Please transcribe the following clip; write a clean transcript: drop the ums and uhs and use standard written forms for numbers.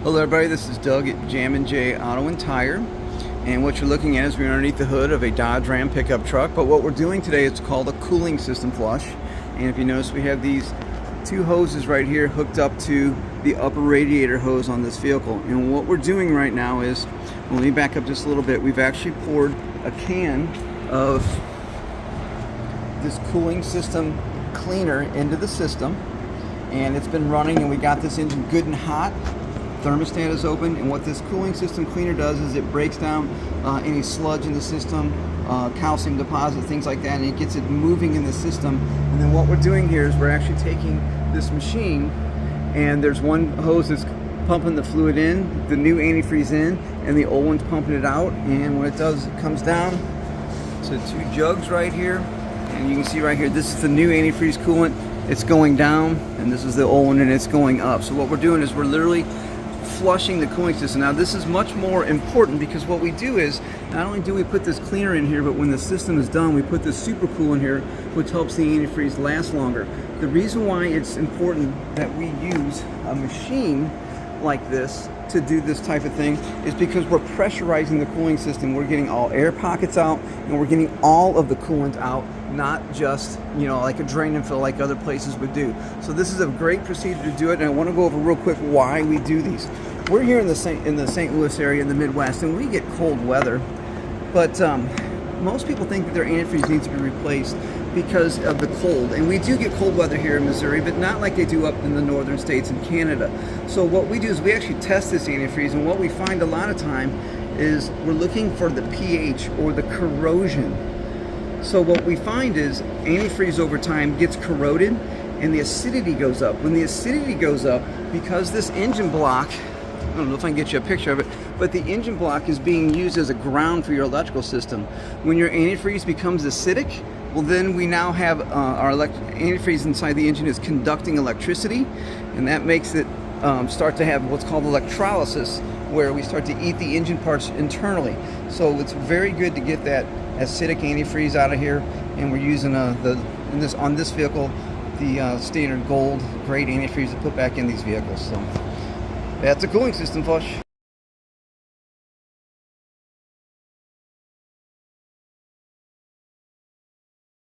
Hello everybody, this is Doug at Jammin J Auto and Tire, and what you're looking at is we're underneath the hood of a Dodge Ram pickup truck. But what we're doing today is called a cooling system flush, and if you notice we have these two hoses right here hooked up to the upper radiator hose on this vehicle. And what we're doing right now is, well, let me back up just a little bit, we've actually poured a can of this cooling system cleaner into the system, and it's been running, and we got this engine good and hot. Thermostat is open, and what this cooling system cleaner does is it breaks down any sludge in the system, calcium deposit, things like that, and it gets it moving in the system. And then what we're doing here is we're actually taking this machine, and there's one hose that's pumping the fluid in, the new antifreeze in, and the old one's pumping it out. And what it does, it comes down to two jugs right here, and you can see right here, this is the new antifreeze coolant. It's going down, and this is the old one, and it's going up. So what we're doing is we're literally flushing the cooling system. Now this is much more important, because what we do is not only do we put this cleaner in here, but when the system is done, we put this super cool in here, which helps the antifreeze last longer. The reason why it's important that we use a machine like this to do this type of thing is because we're pressurizing the cooling system. We're getting all air pockets out, and we're getting all of the coolant out, not just, you know, like a drain and fill like other places would do. So this is a great procedure to do it, and I want to go over real quick why we do these. We're here in the St. Louis area in the Midwest, and we get cold weather, but most people think that their antifreeze needs to be replaced because of the cold. And we do get cold weather here in Missouri, but not like they do up in the northern states and Canada. So what we do is we actually test this antifreeze, and what we find a lot of time is we're looking for the pH or the corrosion. So what we find is antifreeze over time gets corroded and the acidity goes up. When the acidity goes up, because this engine block, I don't know if I can get you a picture of it, but the engine block is being used as a ground for your electrical system. When your antifreeze becomes acidic, well, then we now have our antifreeze inside the engine is conducting electricity, and that makes it start to have what's called electrolysis, where we start to eat the engine parts internally. So it's very good to get that acidic antifreeze out of here, and we're using on this vehicle the standard gold grade antifreeze to put back in these vehicles. So that's a cooling system flush.